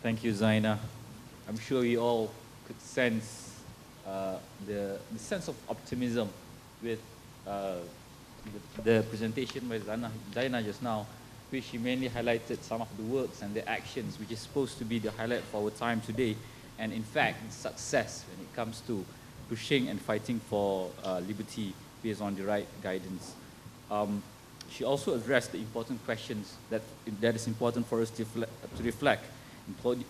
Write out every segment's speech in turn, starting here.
Thank you, Zainah. I'm sure we all could sense the sense of optimism with the presentation by Zainah just now, which she mainly highlighted some of the works and the actions, which is supposed to be the highlight for our time today, and in fact, success when it comes to pushing and fighting for liberty based on the right guidance. She also addressed the important questions that is important for us to reflect,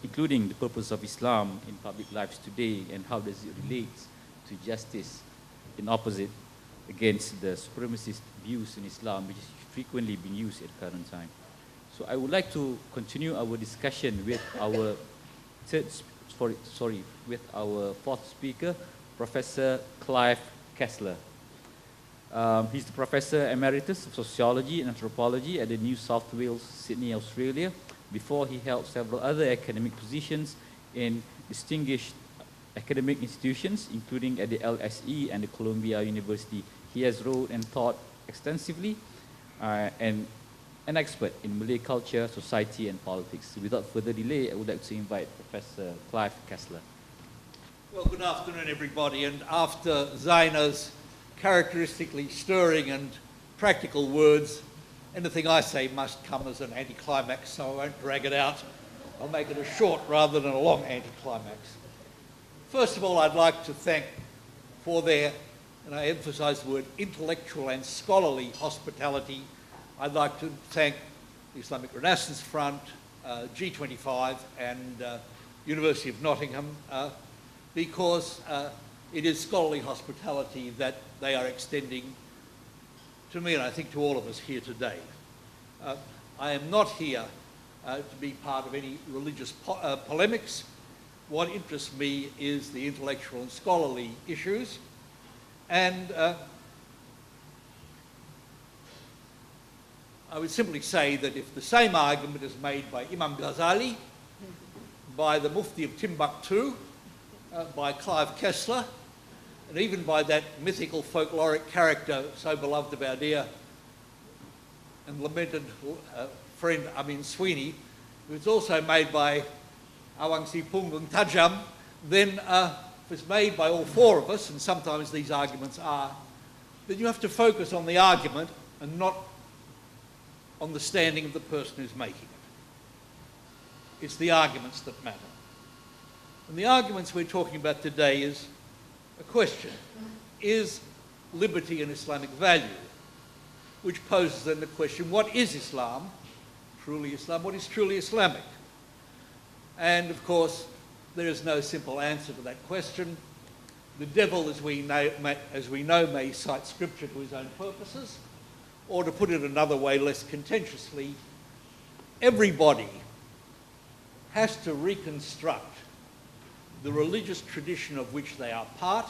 including the purpose of Islam in public lives today and how does it relate to justice in opposite against the supremacist views in Islam, which is frequently being used at the current time. So I would like to continue our discussion with our with our fourth speaker, Professor Clive Kessler. He's the Professor Emeritus of Sociology and Anthropology at the New South Wales, Sydney, Australia. Before, he held several other academic positions in distinguished academic institutions, including at the LSE and the Columbia University. He has wrote and taught extensively and an expert in Malay culture, society, and politics. Without further delay, I would like to invite Professor Clive Kessler. Well, good afternoon, everybody. And after Zainah's characteristically stirring and practical words, anything I say must come as an anticlimax, so I won't drag it out. I'll make it a short rather than a long anticlimax. First of all, I'd like to thank for their, and I emphasise the word, intellectual and scholarly hospitality. I'd like to thank the Islamic Renaissance Front, G25 and University of Nottingham because it is scholarly hospitality that they are extending to me and I think to all of us here today. I am not here to be part of any religious polemics. What interests me is the intellectual and scholarly issues. And I would simply say that if the same argument is made by Imam Ghazali, by the Mufti of Timbuktu, by Clive Kessler, and even by that mythical folkloric character so beloved of our dear and lamented friend Amin Sweeney, who is also made by Awang Si Punggung Tajam, then if it's made by all four of us, and sometimes these arguments are, then you have to focus on the argument and not on the standing of the person who's making it. It's the arguments that matter. And the arguments we're talking about today is a question. Is liberty an Islamic value? Which poses then the question, what is Islam? Truly Islam? What is truly Islamic? And of course, there is no simple answer to that question. The devil, as we know, may cite scripture to his own purposes, or to put it another way, less contentiously, everybody has to reconstruct the religious tradition of which they are part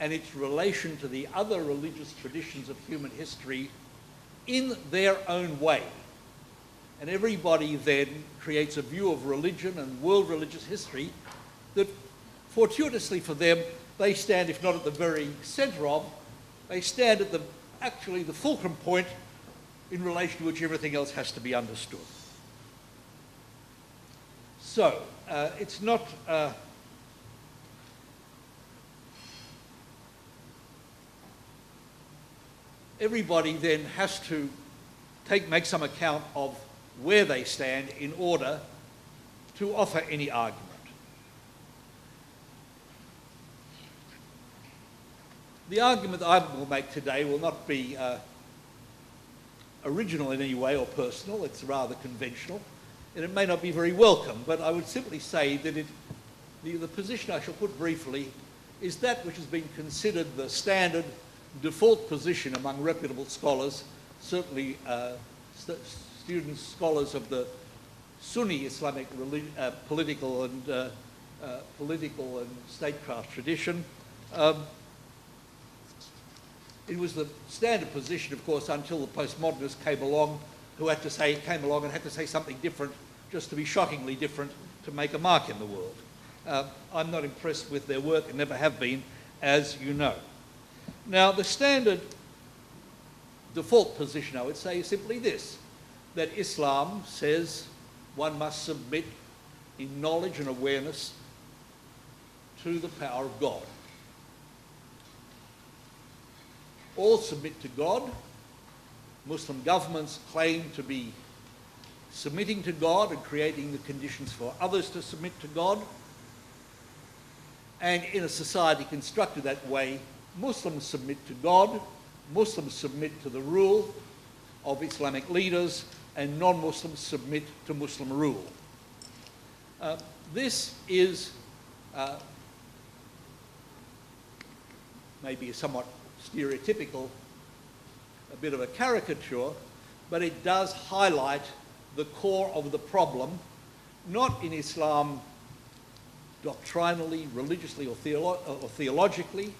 and its relation to the other religious traditions of human history in their own way. And everybody then creates a view of religion and world religious history that fortuitously for them, they stand, if not at the very centre of, they stand at actually the fulcrum point in relation to which everything else has to be understood. So, it's not everybody then has to make some account of where they stand in order to offer any argument. The argument that I will make today will not be original in any way or personal. It's rather conventional, and it may not be very welcome, but I would simply say that the position I shall put briefly is that which has been considered the standard default position among reputable scholars, certainly students, scholars of the Sunni Islamic political and statecraft tradition. It was the standard position, of course, until the postmodernists came along and had to say something different, just to be shockingly different, to make a mark in the world. I'm not impressed with their work and never have been, as you know. Now, the standard default position, I would say, is simply this, that Islam says one must submit in knowledge and awareness to the power of God. All submit to God. Muslim governments claim to be submitting to God and creating the conditions for others to submit to God. And in a society constructed that way, Muslims submit to God, Muslims submit to the rule of Islamic leaders, and non-Muslims submit to Muslim rule. This is maybe a somewhat stereotypical, a bit of a caricature, but it does highlight the core of the problem, not in Islam doctrinally, religiously, or theologically.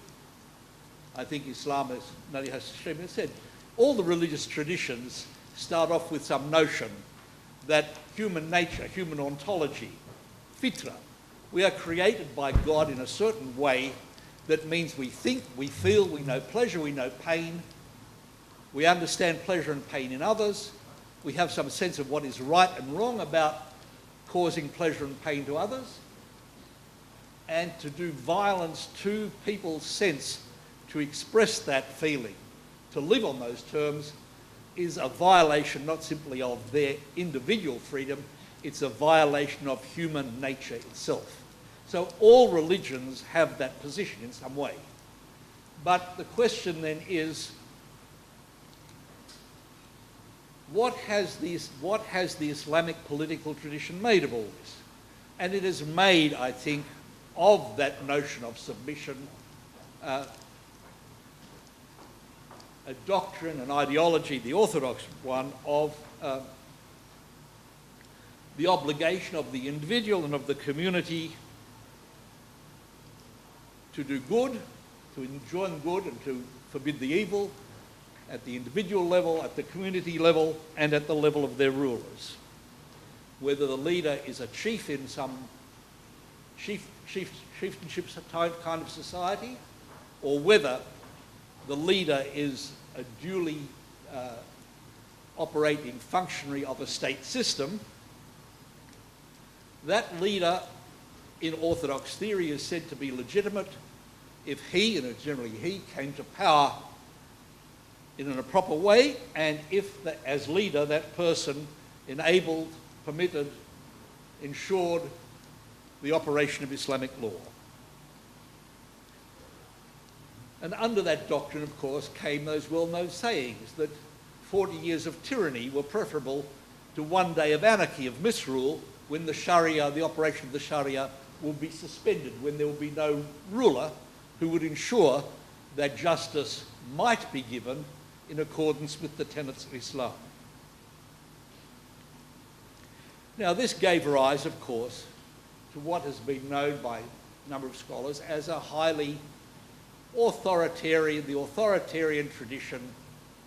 I think Islam, as Nader Hashemi said, all the religious traditions start off with some notion that human nature, human ontology, fitra, we are created by God in a certain way that means we think, we feel, we know pleasure, we know pain, we understand pleasure and pain in others, we have some sense of what is right and wrong about causing pleasure and pain to others, and to do violence to people's sense to express that feeling, to live on those terms, is a violation not simply of their individual freedom, it's a violation of human nature itself. So all religions have that position in some way. But the question then is, what has the Islamic political tradition made of all this? And it has made, I think, of that notion of submission a doctrine, an ideology, the orthodox one, of the obligation of the individual and of the community to do good, to enjoin good and to forbid the evil at the individual level, at the community level, and at the level of their rulers. Whether the leader is a chief in some chieftainship kind of society, or whether the leader is a duly operating functionary of a state system, that leader in orthodox theory is said to be legitimate if he, and it's generally he, came to power in a proper way, and if, as leader, that person enabled, permitted, ensured the operation of Islamic law. And under that doctrine, of course, came those well-known sayings that 40 years of tyranny were preferable to one day of anarchy, of misrule, when the Sharia, the operation of the Sharia, will be suspended, when there will be no ruler who would ensure that justice might be given in accordance with the tenets of Islam. Now, this gave rise, of course, to what has been known by a number of scholars as a highly authoritarian, the authoritarian tradition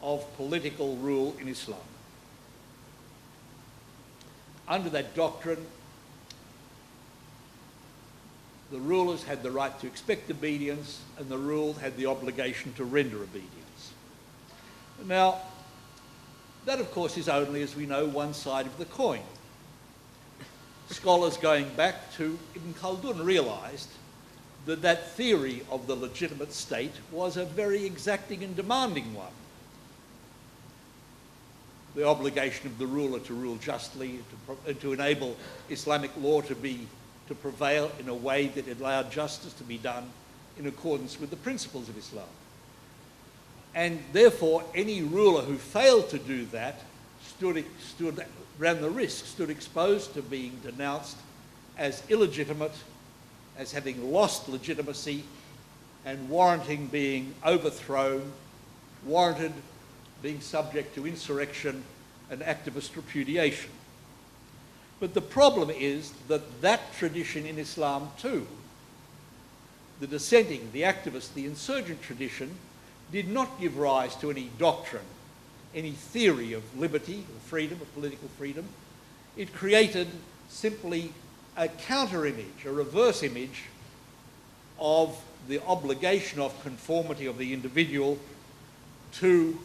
of political rule in Islam. Under that doctrine, the rulers had the right to expect obedience, and the ruled had the obligation to render obedience. Now, that, of course, is only, as we know, one side of the coin. Scholars going back to Ibn Khaldun realised that that theory of the legitimate state was a very exacting and demanding one. The obligation of the ruler to rule justly, to enable Islamic law to prevail in a way that allowed justice to be done in accordance with the principles of Islam. And therefore, any ruler who failed to do that ran the risk, stood exposed to being denounced as illegitimate, as having lost legitimacy, and warranting being overthrown, warranted being subject to insurrection and activist repudiation. But the problem is that that tradition in Islam too, the dissenting, the activist, the insurgent tradition, did not give rise to any doctrine, any theory of liberty, of freedom, of political freedom. It created simply a counter image, a reverse image of the obligation of conformity of the individual to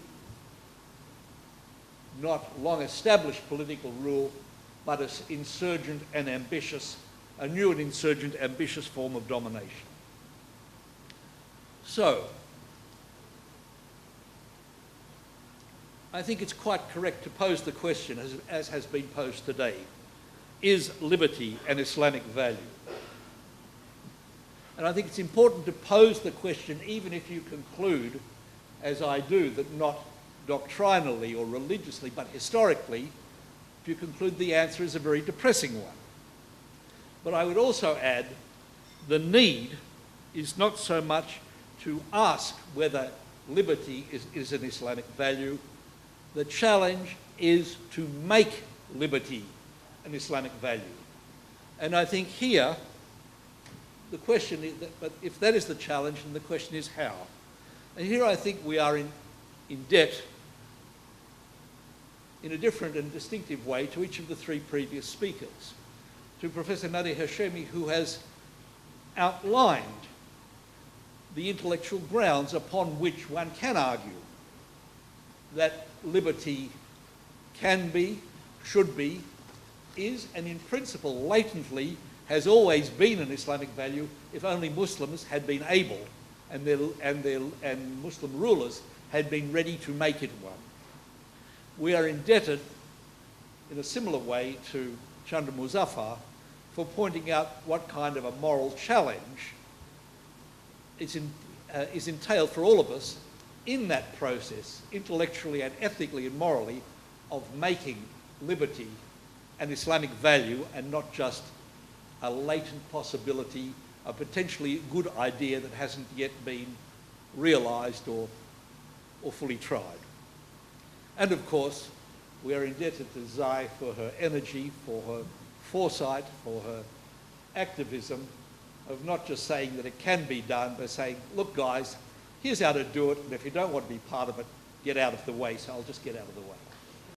not long established political rule but an insurgent and ambitious, a new and insurgent, ambitious form of domination. So, I think it's quite correct to pose the question, as has been posed today, is liberty an Islamic value? And I think it's important to pose the question, even if you conclude, as I do, that not doctrinally or religiously, but historically, if you conclude the answer is a very depressing one. But I would also add, the need is not so much to ask whether liberty is an Islamic value. The challenge is to make liberty an Islamic value. And I think here, the question is, but if that is the challenge, then the question is how? And here I think we are in debt in a different and distinctive way to each of the three previous speakers. To Professor Nader Hashemi, who has outlined the intellectual grounds upon which one can argue that liberty can be, should be, is, and in principle latently has always been an Islamic value if only Muslims had been able and Muslim rulers had been ready to make it one. We are indebted in a similar way to Chandra Muzaffar for pointing out what kind of a moral challenge is entailed for all of us in that process, intellectually and ethically and morally, of making liberty an Islamic value and not just a latent possibility, a potentially good idea that hasn't yet been realised or fully tried. And of course, we are indebted to Zai for her energy, for her foresight, for her activism of not just saying that it can be done, but saying, look guys, here's how to do it, and if you don't want to be part of it, get out of the way, so I'll just get out of the way.